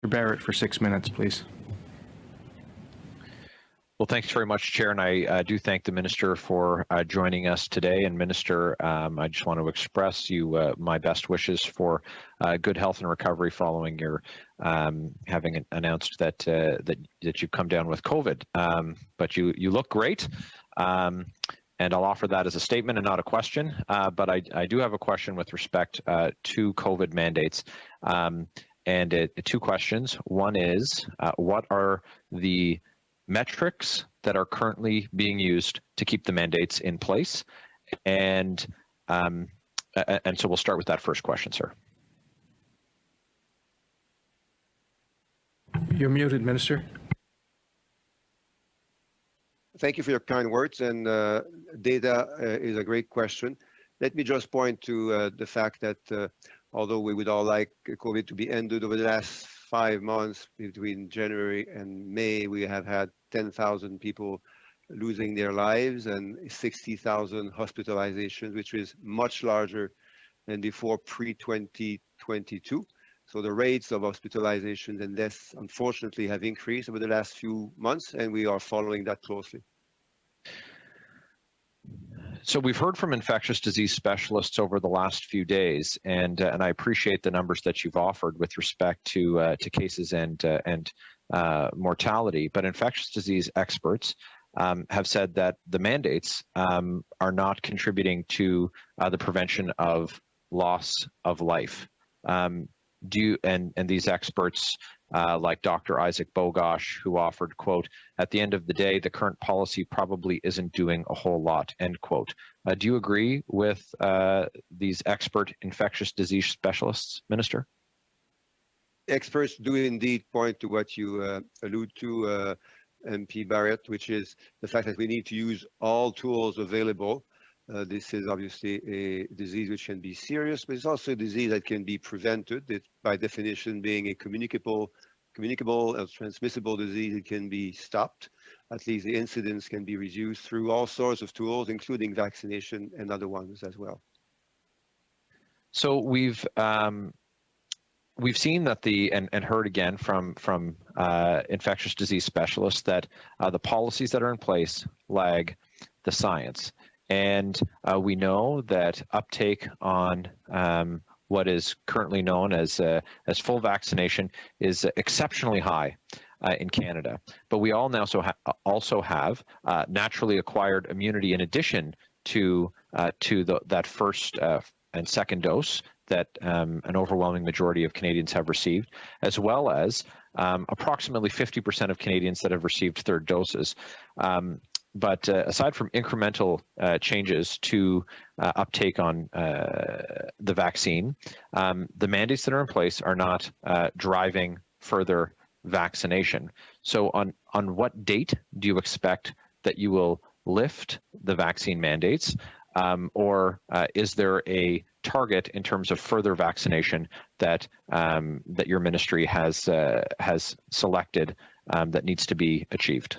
Barrett for 6 minutes, please. Well, thanks very much, Chair, and I do thank the Minister for joining us today. And Minister, I just want to express you my best wishes for good health and recovery following your having announced that that you've come down with COVID. But you look great, and I'll offer that as a statement and not a question. But I do have a question with respect to COVID mandates, and two questions. One is, what are the metrics that are currently being used to keep the mandates in place? And so we'll start with that first question, sir. You're muted, Minister. Thank you for your kind words, and data is a great question. Let me just point to the fact that although we would all like COVID to be ended, over the last 5 months, between January and May, we have had 10,000 people losing their lives and 60,000 hospitalizations, which is much larger than before pre-2022. So the rates of hospitalizations and deaths, unfortunately, have increased over the last few months, and we are following that closely. So we've heard from infectious disease specialists over the last few days, and I appreciate the numbers that you've offered with respect to cases and mortality. But infectious disease experts have said that the mandates are not contributing to the prevention of loss of life. And these experts, like Dr. Isaac Bogosh, who offered, quote, "At the end of the day, the current policy probably isn't doing a whole lot," end quote. Do you agree with these expert infectious disease specialists, Minister? Experts do indeed point to what you allude to, MP Barrett, which is the fact that we need to use all tools available. This is obviously a disease which can be serious, but it's also a disease that can be prevented. It, by definition, being a communicable and transmissible disease, it can be stopped. At least the incidence can be reduced through all sorts of tools, including vaccination and other ones as well. So we've seen that and heard again from infectious disease specialists that the policies that are in place lag the science. And we know that uptake on what is currently known as full vaccination is exceptionally high in Canada. But we all now also have naturally acquired immunity in addition to that first and second dose that an overwhelming majority of Canadians have received, as well as approximately 50% of Canadians that have received third doses. But aside from incremental changes to uptake on the vaccine, the mandates that are in place are not driving further vaccination. So on what date do you expect that you will lift the vaccine mandates? Or is there a target in terms of further vaccination that that your ministry has selected that needs to be achieved?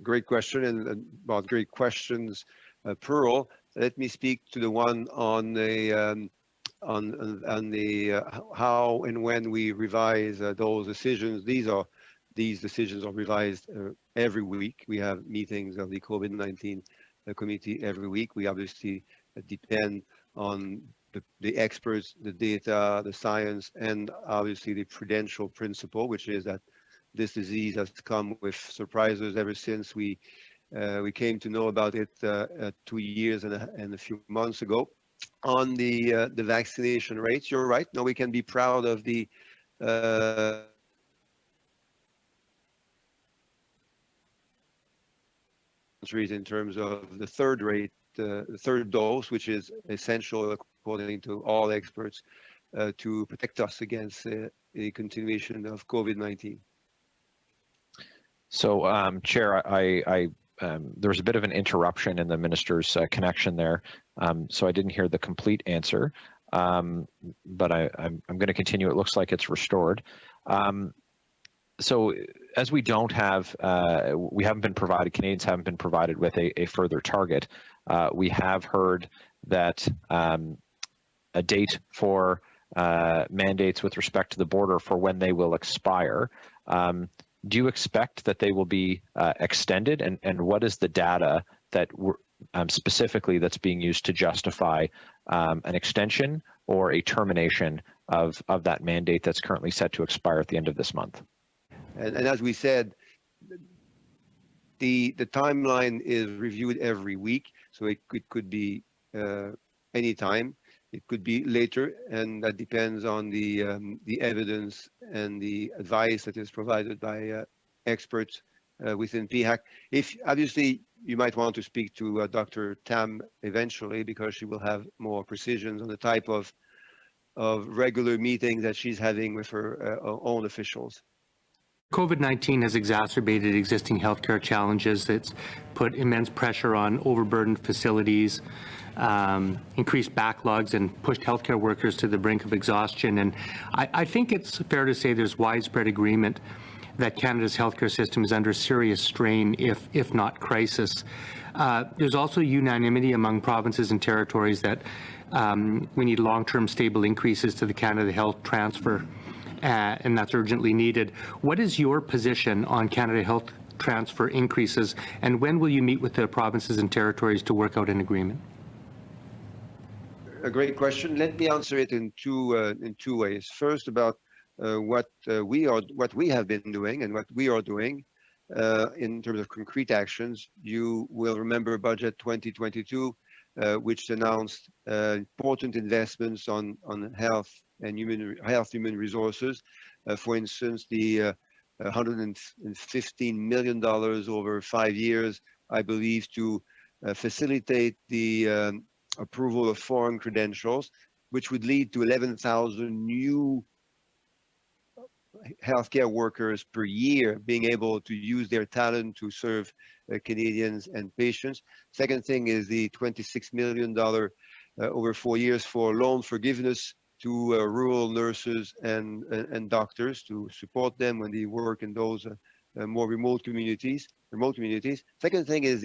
Great question, and about great questions, plural. Let me speak to the one on the how and when we revise those decisions. These decisions are revised every week. We have meetings of the COVID-19 committee every week. We obviously depend on the experts, the data, the science, and obviously the prudential principle, which is that this disease has come with surprises ever since we came to know about it 2 years and a few months ago. On the vaccination rates, you're right. No, we can be proud of the in terms of the third dose, which is essential according to all experts to protect us against a continuation of COVID-19. So, Chair, there was a bit of an interruption in the minister's connection there, so I didn't hear the complete answer. But I'm going to continue. It looks like it's restored. So, as we don't have, we haven't been provided. Canadians haven't been provided with a further target. We have heard that a date for mandates with respect to the border for when they will expire. Do you expect that they will be extended, and what is the data that specifically that's being used to justify an extension or a termination of that mandate that's currently set to expire at the end of this month? And as we said, the timeline is reviewed every week, so it could be any time. It could be later, and that depends on the evidence and the advice that is provided by experts within PHAC. If obviously you might want to speak to Dr. Tam eventually, because she will have more precisions on the type of regular meetings that she's having with her own officials. COVID-19 has exacerbated existing healthcare challenges. It's put immense pressure on overburdened facilities, increased backlogs, and pushed healthcare workers to the brink of exhaustion. And I think it's fair to say there's widespread agreement that Canada's healthcare system is under serious strain, if not crisis. There's also unanimity among provinces and territories that we need long-term stable increases to the Canada Health Transfer, and that's urgently needed. What is your position on Canada Health Transfer increases, and when will you meet with the provinces and territories to work out an agreement? A great question. Let me answer it in two ways. First, about what we have been doing and what we are doing in terms of concrete actions. You will remember Budget 2022, which announced important investments on health and human resources. For instance, the $115 million over 5 years, I believe, to facilitate the approval of foreign credentials, which would lead to 11,000 new healthcare workers per year being able to use their talent to serve Canadians and patients. Second thing is the $26 million over 4 years for loan forgiveness to rural nurses and doctors to support them when they work in those more remote communities. Second thing is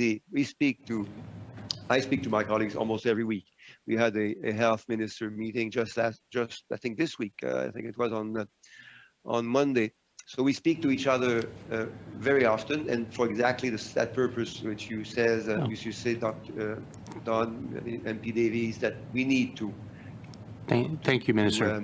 I speak to my colleagues almost every week. We had a health minister meeting just I think this week. I think it was on Monday. So we speak to each other very often, and for exactly that purpose, which you say, Dr. Don, MP Davies, that we need to. Thank you, Minister.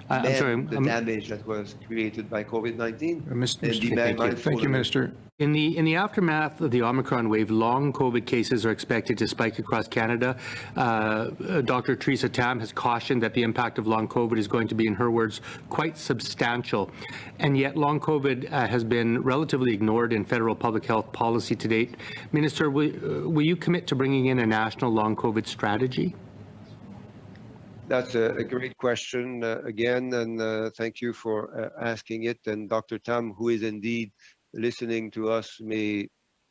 I'm sorry. The damage that was created by COVID-19. Thank you, Minister. In the aftermath of the Omicron wave, long COVID cases are expected to spike across Canada. Dr. Theresa Tam has cautioned that the impact of long COVID is going to be, in her words, quite substantial. And yet long COVID has been relatively ignored in federal public health policy to date. Minister, will you commit to bringing in a national long COVID strategy? That's a great question again, and thank you for asking it. And Dr. Tam, who is indeed listening to us, may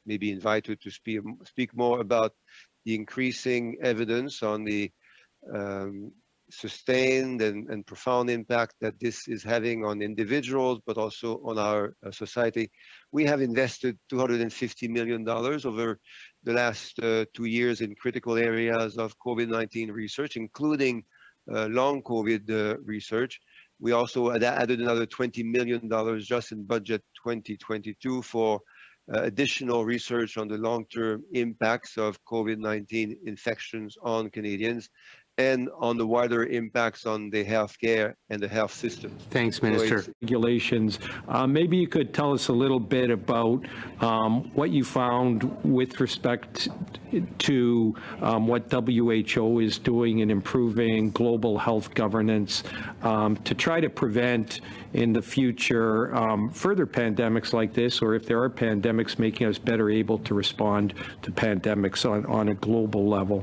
be invited to speak more about the increasing evidence on the sustained and profound impact that this is having on individuals, but also on our society. We have invested $250 million over the last 2 years in critical areas of COVID-19 research, including long COVID research. We also added another $20 million just in budget 2022 for additional research on the long-term impacts of COVID-19 infections on Canadians and on the wider impacts on the healthcare and the health system. Thanks, Minister. Regulations. Maybe you could tell us a little bit about what you found with respect to what WHO is doing in improving global health governance to try to prevent in the future further pandemics like this, or if there are pandemics, making us better able to respond to pandemics on a global level.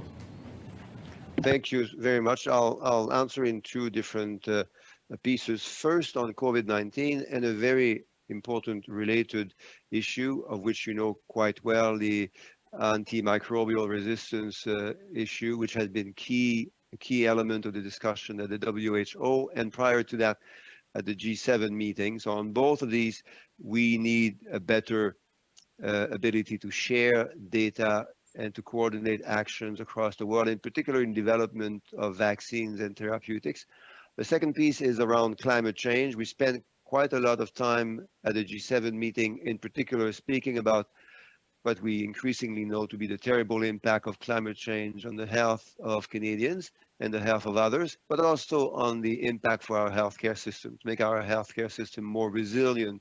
Thank you very much. I'll answer in two different pieces. First, on COVID-19 and a very important related issue of which you know quite well, the antimicrobial resistance issue, which has been a key element of the discussion at the WHO and prior to that at the G7 meeting. So on both of these, we need a better ability to share data and to coordinate actions across the world, in particular in development of vaccines and therapeutics. The second piece is around climate change. We spent quite a lot of time at the G7 meeting, in particular, speaking about what we increasingly know to be the terrible impact of climate change on the health of Canadians and the health of others, but also on the impact for our healthcare system, to make our healthcare system more resilient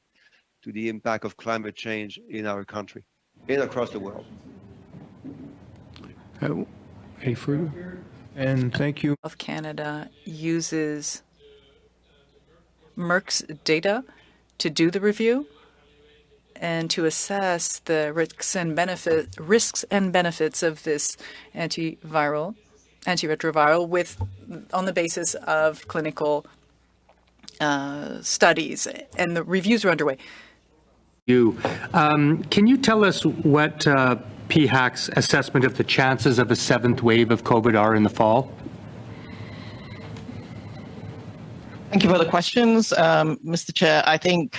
to the impact of climate change in our country and across the world. Any further? And thank you. Health Canada uses Merck's data to do the review and to assess the risks and benefits of this antiretroviral on the basis of clinical studies, and the reviews are underway. Can you tell us what PHAC's assessment of the chances of a seventh wave of COVID are in the fall? Thank you for the questions, Mr. Chair. I think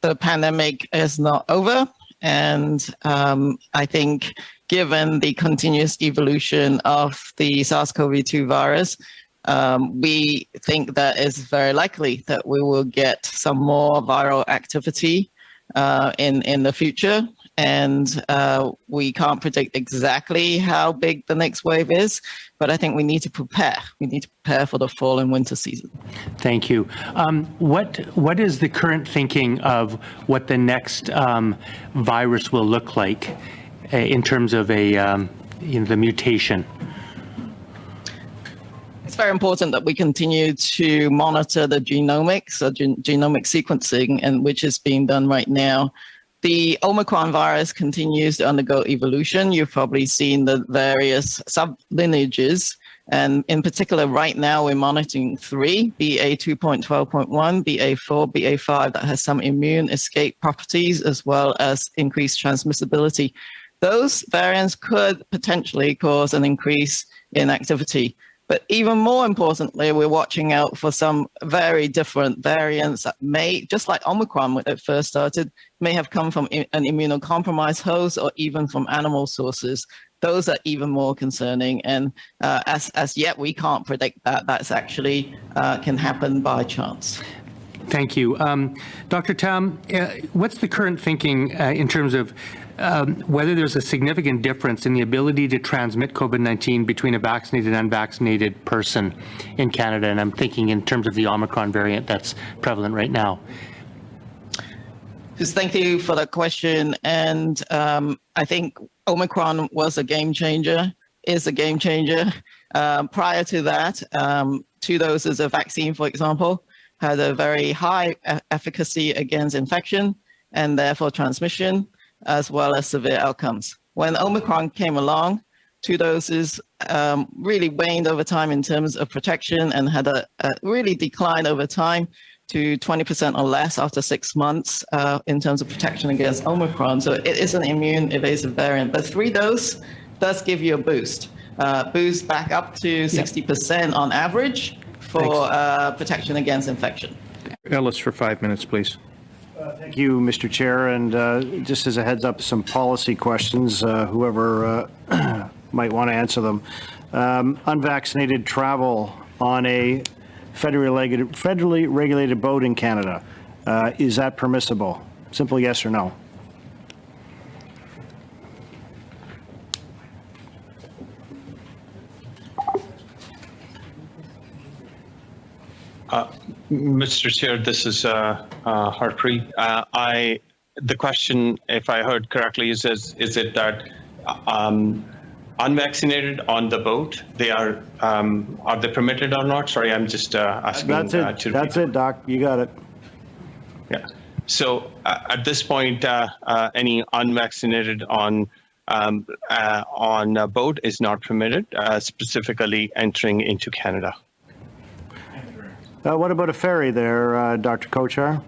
the pandemic is not over, and I think given the continuous evolution of the SARS-CoV-2 virus, we think that it's very likely that we will get some more viral activity in the future. And we can't predict exactly how big the next wave is, but I think we need to prepare. We need to prepare for the fall and winter season. Thank you. What is the current thinking of what the next virus will look like in terms of the mutation? It's very important that we continue to monitor the genomics, or genomic sequencing, and which is being done right now. The Omicron virus continues to undergo evolution. You've probably seen the various sublineages, and in particular, right now we're monitoring 3, BA2.12.1, BA4, BA5, that has some immune escape properties as well as increased transmissibility. Those variants could potentially cause an increase in activity. But even more importantly, we're watching out for some very different variants that may, just like Omicron when it first started, may have come from an immunocompromised host or even from animal sources. Those are even more concerning. And as yet, we can't predict that. That's actually can happen by chance. Thank you. Dr. Tam, what's the current thinking in terms of whether there's a significant difference in the ability to transmit COVID-19 between a vaccinated and unvaccinated person in Canada? And I'm thinking in terms of the Omicron variant that's prevalent right now. Just thank you for that question. And I think Omicron was a game changer, is a game changer. Prior to that, 2 doses of vaccine, for example, had a very high efficacy against infection and therefore transmission, as well as severe outcomes. When Omicron came along, 2 doses really waned over time in terms of protection and had a really decline over time to 20% or less after 6 months in terms of protection against Omicron. So it is an immune evasive variant, but 3 dose does give you a boost back up to 60% on average for protection against infection. Ellis for 5 minutes, please. Thank you, Mr. Chair. And just as a heads up, some policy questions, whoever might want to answer them. Unvaccinated travel on a federally regulated boat in Canada, is that permissible? Simple yes or no. Mr. Chair, this is Harpreet. The question, if I heard correctly, is it that unvaccinated on the boat, they are they permitted or not? Sorry, I'm just asking. That's it. That's it, Doc. You got it. Yeah. So at this point, any unvaccinated on a boat is not permitted, specifically entering into Canada. What about a ferry there, Dr. Kochar?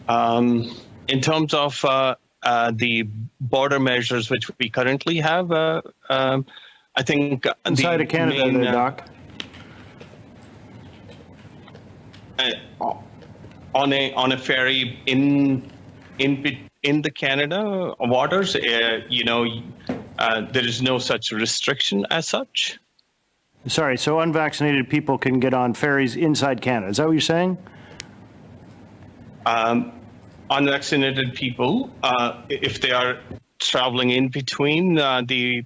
In terms of the border measures which we currently have, I think inside of Canada, there, Doc. On a ferry in the Canada waters, there is no such restriction as such. Sorry, so unvaccinated people can get on ferries inside Canada. Is that what you're saying? Unvaccinated people, if they are traveling in between the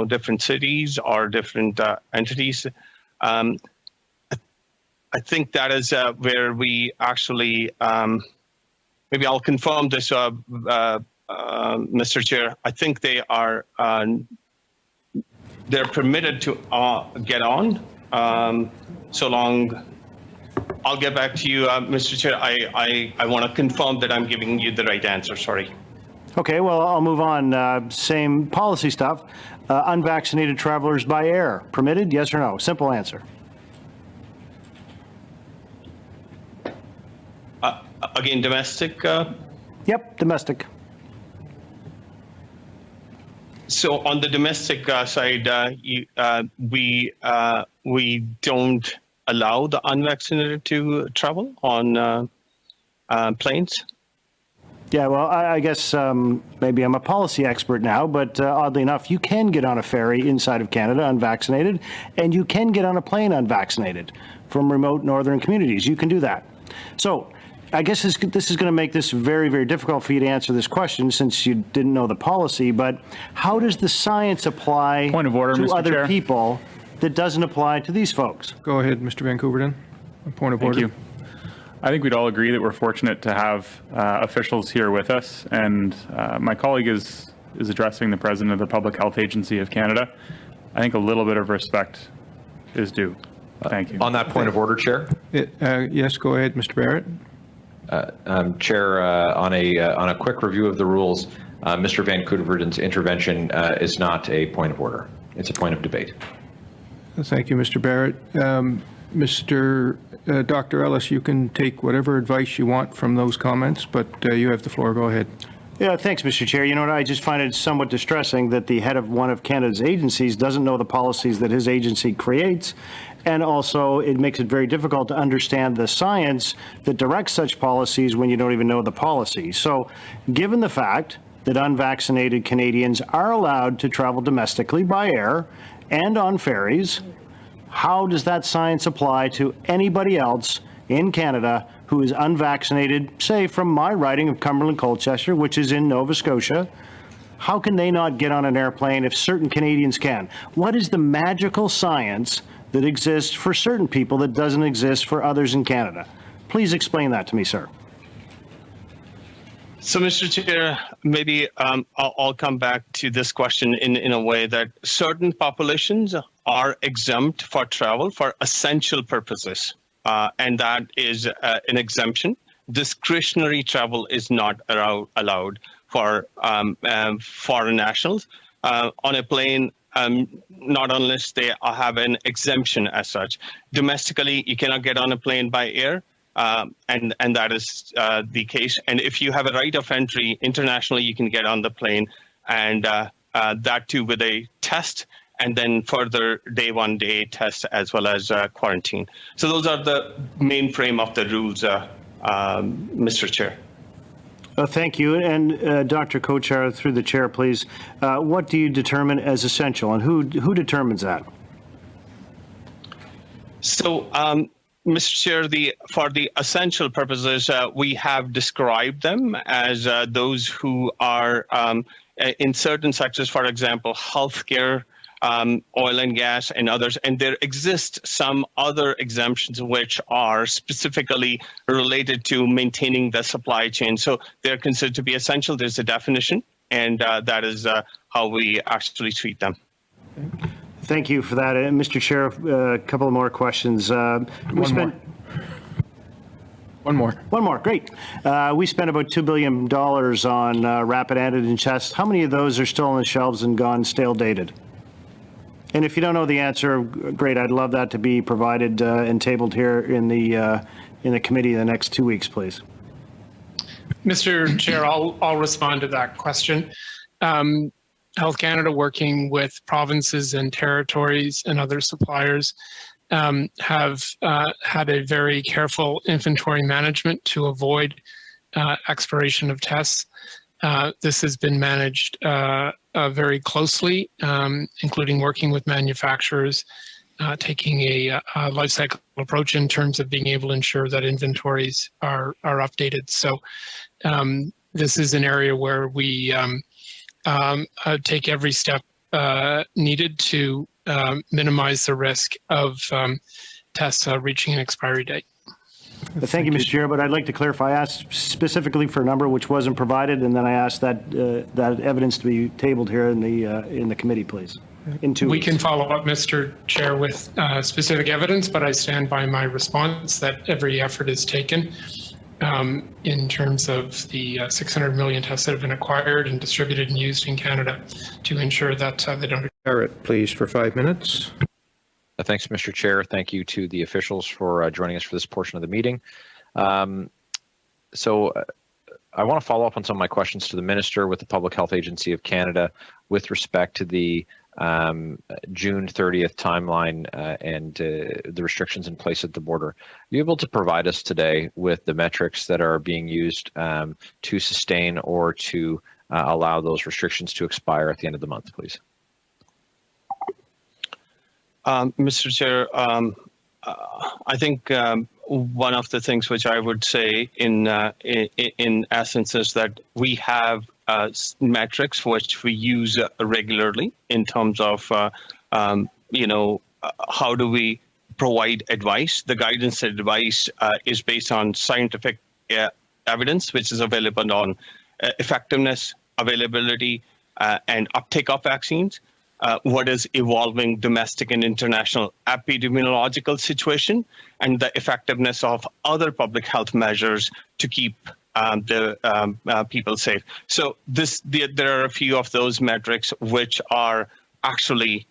different cities or different entities, I think that is where we actually maybe I'll confirm this, Mr. Chair. I think they are they're permitted to get on so long. I'll get back to you, Mr. Chair. I want to confirm that I'm giving you the right answer. Sorry. Okay, well, I'll move on. Same policy stuff. Unvaccinated travelers by air, permitted? Yes or no? Simple answer. Again, domestic? Yep, domestic. So on the domestic side, we don't allow the unvaccinated to travel on planes. Yeah, well, I guess maybe I'm a policy expert now, but oddly enough, you can get on a ferry inside of Canada unvaccinated, and you can get on a plane unvaccinated from remote northern communities. You can do that. So I guess this is going to make this very, very difficult for you to answer this question since you didn't know the policy, but how does the science apply Point of order, to Mr. other Chair. people that doesn't apply to these folks? Go ahead, Mr. Van Couverden. A point of order. Thank you. I think we'd all agree that we're fortunate to have officials here with us, and my colleague is addressing the President of the Public Health Agency of Canada. I think a little bit of respect is due. Thank you. On that point of order, Chair. Yes, go ahead, Mr. Barrett. Chair, on a quick review of the rules, Mr. Van Couverden's intervention is not a point of order. It's a point of debate. Thank you, Mr. Barrett. Dr. Ellis, you can take whatever advice you want from those comments, but you have the floor. Go ahead. Yeah, thanks, Mr. Chair. You know what? I just find it somewhat distressing that the head of one of Canada's agencies doesn't know the policies that his agency creates. And also, it makes it very difficult to understand the science that directs such policies when you don't even know the policy. So, given the fact that unvaccinated Canadians are allowed to travel domestically by air and on ferries, how does that science apply to anybody else in Canada who is unvaccinated, say from my riding of Cumberland-Colchester, which is in Nova Scotia? How can they not get on an airplane if certain Canadians can? What is the magical science that exists for certain people that doesn't exist for others in Canada? Please explain that to me, sir. So, Mr. Chair, maybe I'll come back to this question in a way that certain populations are exempt for travel for essential purposes, and that is an exemption. Discretionary travel is not allowed for foreign nationals on a plane, not unless they have an exemption as such. Domestically, you cannot get on a plane by air. And that is the case. And if you have a right of entry internationally, you can get on the plane, and that too with a test, and then further day 1 day test as well as quarantine. So those are the main frame of the rules, Mr. Chair. Thank you. And Dr. Kochar, through the chair, please, what do you determine as essential, and who determines that? So, Mr. Chair, for the essential purposes, we have described them as those who are in certain sectors, for example, healthcare, oil and gas, and others. And there exist some other exemptions which are specifically related to maintaining the supply chain. So they're considered to be essential. There's a definition, and that is how we actually treat them. Thank you for that. Mr. Chair, a couple of more questions. One more, great. We spent about $2 billion on rapid antigen tests. How many of those are still on the shelves and gone stale dated? And if you don't know the answer, great, I'd love that to be provided and tabled here in the committee in the next 2 weeks, please. Mr. Chair, I'll respond to that question. Health Canada, working with provinces and territories and other suppliers, have had a very careful inventory management to avoid expiration of tests. This has been managed very closely, including working with manufacturers taking a life cycle approach in terms of being able to ensure that inventories are updated. So this is an area where we take every step needed to minimize the risk of tests reaching an expiry date. Thank you, Mr. Chair, but I'd like to clarify. I asked specifically for a number which wasn't provided, and then I asked that that evidence to be tabled here in the committee, please. In 2 weeks. We can follow up, Mr. Chair, with specific evidence, but I stand by my response that every effort is taken in terms of the 600 million tests that have been acquired and distributed and used in Canada to ensure that they don't. Barrett, please, for 5 minutes. Thanks, Mr. Chair. Thank you to the officials for joining us for this portion of the meeting. So I want to follow up on some of my questions to the Minister with the Public Health Agency of Canada with respect to the June 30th timeline and the restrictions in place at the border. Are you able to provide us today with the metrics that are being used to sustain or to allow those restrictions to expire at the end of the month, please? Mr. Chair, I think one of the things which I would say in essence is that we have metrics which we use regularly in terms of, how do we provide advice. The guidance advice is based on scientific evidence, which is available on effectiveness, availability, and uptake of vaccines. What is evolving domestic and international epidemiological situation, and the effectiveness of other public health measures to keep the people safe. So there are a few of those metrics which are actually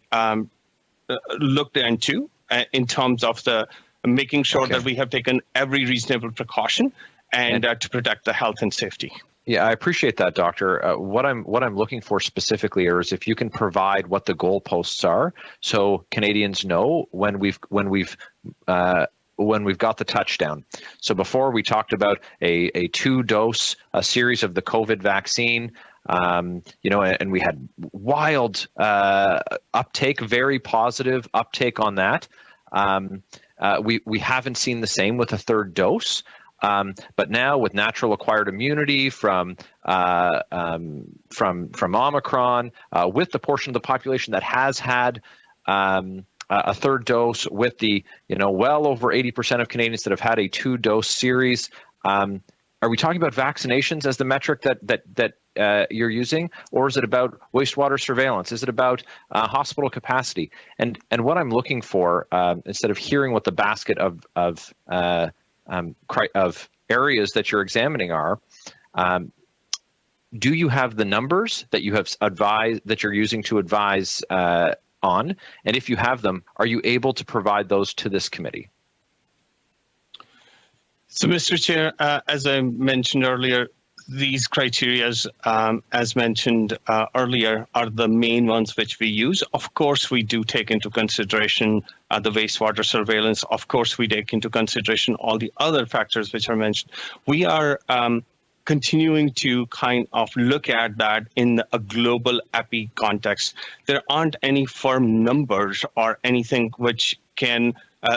looked into in terms of the making sure that we have taken every reasonable precaution and to protect the health and safety. Yeah, I appreciate that, Doctor. What I'm looking for specifically is if you can provide what the goalposts are, so Canadians know when we've got the touchdown. So before we talked about a 2-dose series of the COVID vaccine, and we had wild uptake, very positive uptake on that. We haven't seen the same with a 3rd dose. But now with natural acquired immunity from Omicron, with the portion of the population that has had a 3rd dose, with the well over 80% of Canadians that have had a 2-dose series, are we talking about vaccinations as the metric that you're using, or is it about wastewater surveillance? Is it about hospital capacity? And what I'm looking for, instead of hearing what the basket of areas that you're examining are, do you have the numbers that you have advised that you're using to advise on? And if you have them, are you able to provide those to this committee? So, Mr. Chair, as I mentioned earlier, these criteria, as mentioned earlier, are the main ones which we use. Of course, we do take into consideration the wastewater surveillance. Of course, we take into consideration all the other factors which are mentioned. We are continuing to kind of look at that in a global epi context. There aren't any firm numbers or anything which can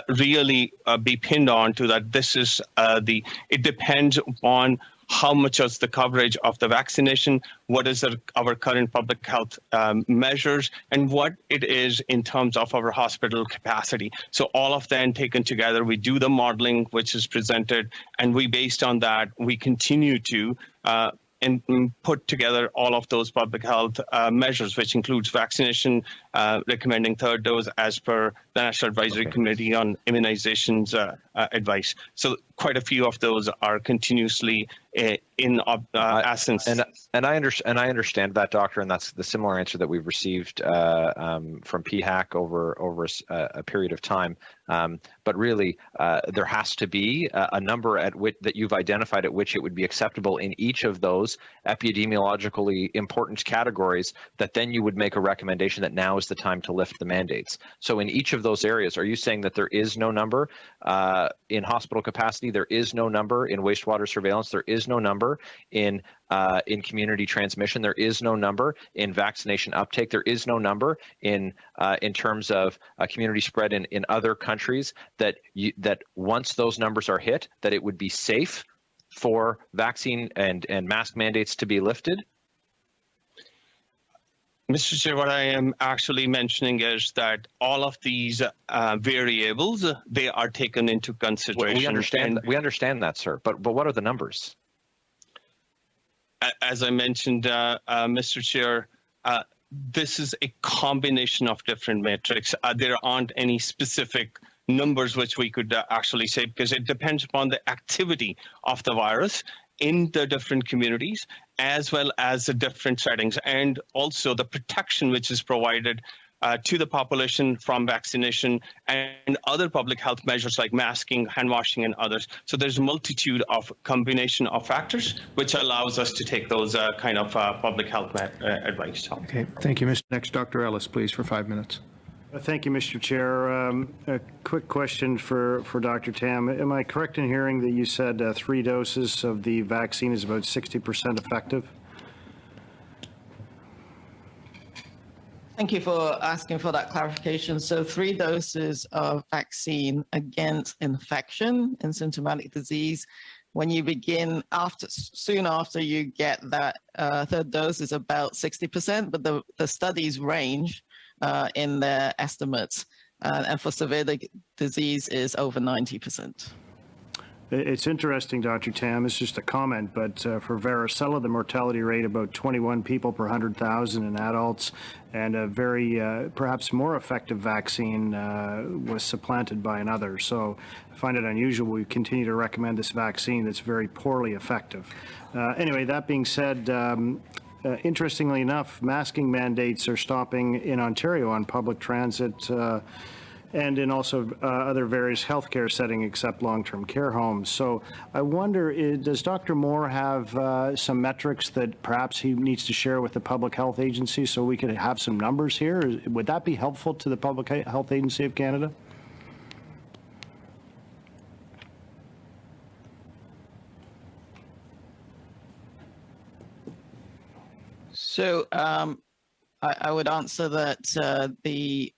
really be pinned on to that. This is it depends upon how much is the coverage of the vaccination, what is our current public health measures, and what it is in terms of our hospital capacity. So all of them taken together, we do the modeling which is presented, and based on that, we continue to and put together all of those public health measures, which includes vaccination, recommending 3rd dose as per the National Advisory Committee on Immunizations advice. So quite a few of those are continuously in essence. And I understand that, Doctor, and that's the similar answer that we've received from PHAC over a period of time. But really, there has to be a number at which that you've identified at which it would be acceptable in each of those epidemiologically important categories that then you would make a recommendation that now is the time to lift the mandates. So in each of those areas, are you saying that there is no number in hospital capacity? There is no number in wastewater surveillance. There is no number in community transmission. There is no number in vaccination uptake. There is no number in terms of community spread in other countries that once those numbers are hit, that it would be safe for vaccine and mask mandates to be lifted? Mr. Chair, what I am actually mentioning is that all of these variables, they are taken into consideration. We understand that, sir. But what are the numbers? As I mentioned, Mr. Chair, this is a combination of different metrics. There aren't any specific numbers which we could actually say, because it depends upon the activity of the virus in the different communities, as well as the different settings, and also the protection which is provided to the population from vaccination and other public health measures like masking, hand washing, and others. So there's a multitude of combination of factors which allows us to take those kind of public health advice. Okay, thank you, Mr. Next, Dr. Ellis, please, for 5 minutes. Thank you, Mr. Chair. A quick question for Dr. Tam. Am I correct in hearing that you said 3 doses of the vaccine is about 60% effective? Thank you for asking for that clarification. So 3 doses of vaccine against infection and symptomatic disease, when you begin soon after you get that 3rd dose, is about 60%, but the studies range in their estimates, and for severe disease is over 90%. It's interesting, Dr. Tam, it's just a comment, but for varicella, the mortality rate about 21 people per 100,000 in adults, and a very, perhaps more effective vaccine was supplanted by another. So I find it unusual we continue to recommend this vaccine that's very poorly effective. Anyway, that being said, interestingly enough, masking mandates are stopping in Ontario on public transit and in also other various healthcare settings except long-term care homes. So I wonder, does Dr. Moore have some metrics that perhaps he needs to share with the Public Health Agency so we could have some numbers here? Would that be helpful to the Public Health Agency of Canada? So I would answer that the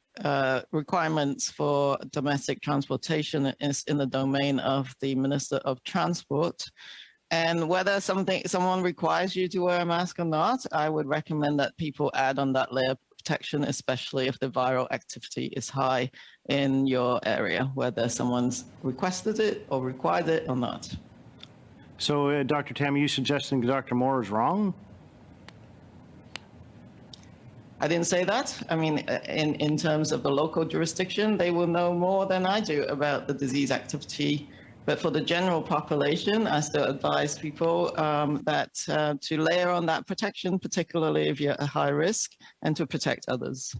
requirements for domestic transportation is in the domain of the Minister of Transport. And whether someone requires you to wear a mask or not, I would recommend that people add on that layer of protection, especially if the viral activity is high in your area, whether someone's requested it or required it or not. So, Dr. Tam, are you suggesting Dr. Moore is wrong? I didn't say that. I mean, in terms of the local jurisdiction, they will know more than I do about the disease activity. But for the general population, I still advise people that to layer on that protection, particularly if you're at high risk, and to protect others.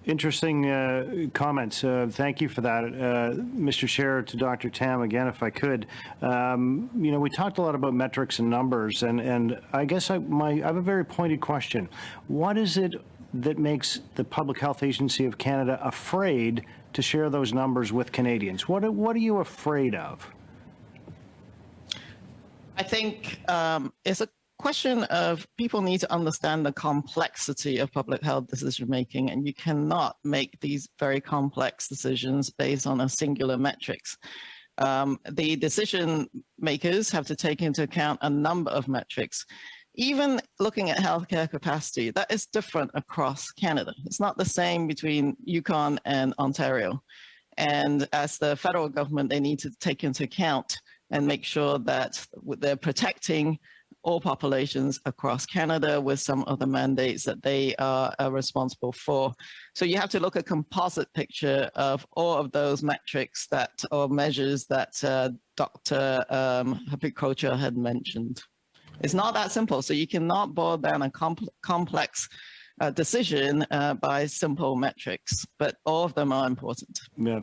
Interesting comments. Thank you for that. Mr. Chair, to Dr. Tam again, if I could. We talked a lot about metrics and numbers, and I guess I have a very pointed question. What is it that makes the Public Health Agency of Canada afraid to share those numbers with Canadians? What are you afraid of? I think it's a question of people need to understand the complexity of public health decision making, and you cannot make these very complex decisions based on a singular metrics. The decision makers have to take into account a number of metrics. Even looking at healthcare capacity, that is different across Canada. It's not the same between Yukon and Ontario. And as the federal government, they need to take into account and make sure that they're protecting all populations across Canada with some of the mandates that they are responsible for. So you have to look at a composite picture of all of those metrics or measures that Dr. Hapicocha had mentioned. It's not that simple. So you cannot boil down a complex decision by simple metrics, but all of them are important. Yeah,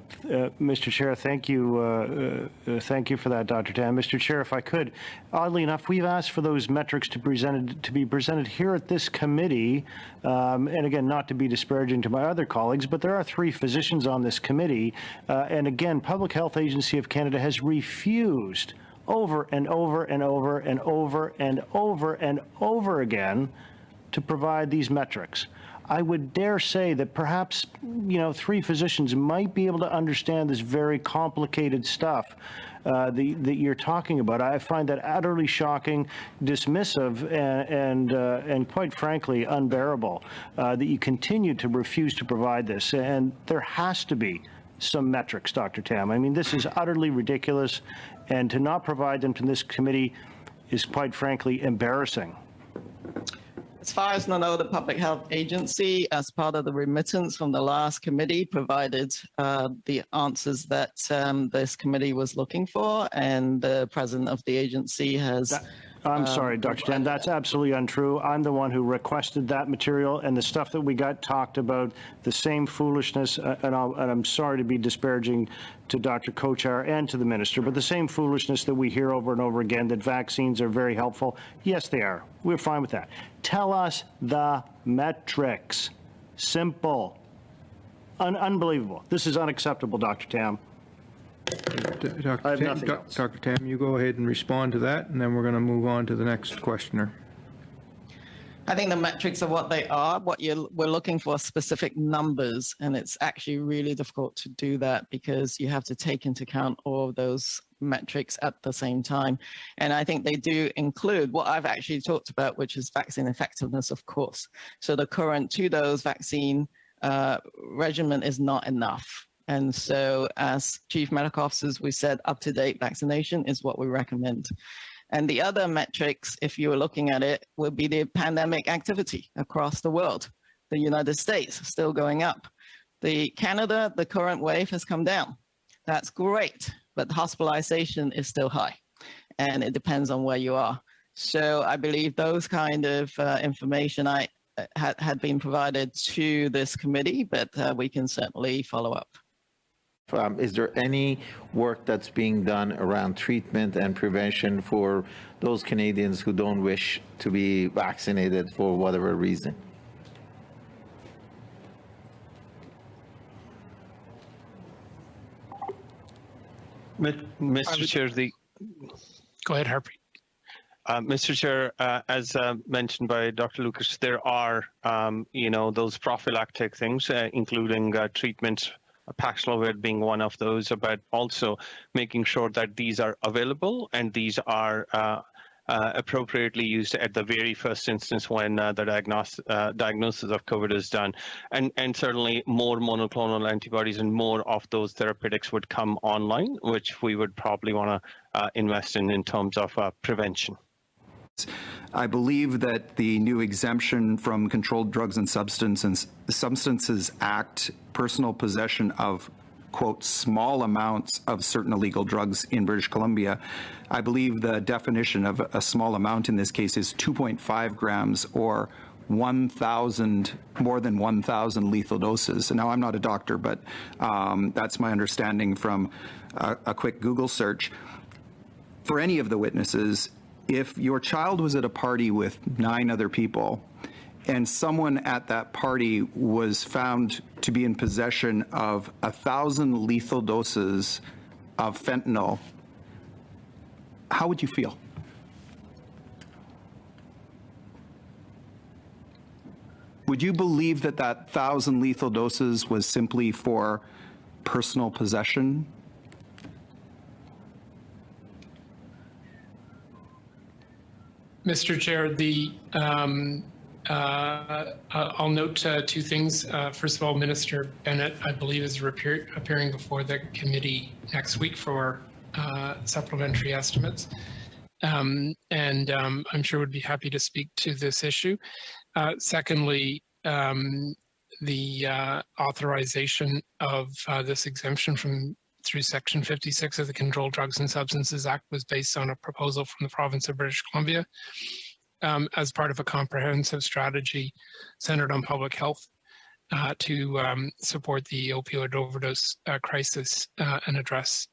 Mr. Chair, thank you. Thank you for that, Dr. Tam. Mr. Chair, if I could, oddly enough, we've asked for those metrics to be presented here at this committee. And again, not to be disparaging to my other colleagues, but there are 3 physicians on this committee. And again, Public Health Agency of Canada has refused over and over and over and over and over and over again to provide these metrics. I would dare say that perhaps, 3 physicians might be able to understand this very complicated stuff that you're talking about. I find that utterly shocking, dismissive, and quite frankly, unbearable that you continue to refuse to provide this. And there has to be some metrics, Dr. Tam. I mean, this is utterly ridiculous, and to not provide them to this committee is quite frankly embarrassing. As far as I know, the Public Health Agency, as part of the remittance from the last committee, provided the answers that this committee was looking for, and the president of the agency has... I'm sorry, Dr. Tam, that's absolutely untrue. I'm the one who requested that material, and the stuff that we got talked about, the same foolishness, and I'm sorry to be disparaging to Dr. Kochar and to the minister, but the same foolishness that we hear over and over again, that vaccines are very helpful. Yes, they are. We're fine with that. Tell us the metrics. Simple. Unbelievable. This is unacceptable, Dr. Tam. Dr. Tam, you go ahead and respond to that, and then we're going to move on to the next questioner. I think the metrics are what they are. We're looking for specific numbers, and it's actually really difficult to do that because you have to take into account all of those metrics at the same time. And I think they do include what I've actually talked about, which is vaccine effectiveness, of course. So the current 2-dose vaccine regimen is not enough. And so as chief medical officers, we said up-to-date vaccination is what we recommend. And the other metrics, if you were looking at it, would be the pandemic activity across the world. The United States still going up. Canada, the current wave has come down. That's great, but hospitalization is still high. And it depends on where you are. So I believe those kind of information had been provided to this committee, but we can certainly follow up. Is there any work that's being done around treatment and prevention for those Canadians who don't wish to be vaccinated for whatever reason? Mr. Chair, Go ahead, Harpreet. Mr. Chair, as mentioned by Dr. Lucas, there are, those prophylactic things, including treatments, Paxlovid being one of those, but also making sure that these are available and these are appropriately used at the very first instance when the diagnosis of COVID is done. And certainly more monoclonal antibodies and more of those therapeutics would come online, which we would probably want to invest in terms of prevention. I believe that the new exemption from Controlled Drugs and Substances Act, personal possession of, quote, small amounts of certain illegal drugs in British Columbia, I believe the definition of a small amount in this case is 2.5 grams or 1,000, more than 1,000 lethal doses. And now I'm not a doctor, but that's my understanding from a quick Google search. For any of the witnesses, if your child was at a party with 9 other people and someone at that party was found to be in possession of 1,000 lethal doses of fentanyl, how would you feel? Would you believe that 1,000 lethal doses was simply for personal possession? Mr. Chair, I'll note 2 things. First of all, Minister Bennett, I believe, is appearing before the committee next week for supplementary estimates. And I'm sure would be happy to speak to this issue. Secondly, the authorization of this exemption through Section 56 of the Controlled Drugs and Substances Act was based on a proposal from the province of British Columbia. as part of a comprehensive strategy centered on public health to support the opioid overdose crisis and address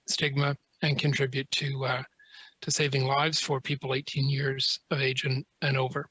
stigma and contribute to saving lives for people 18 years of age and over.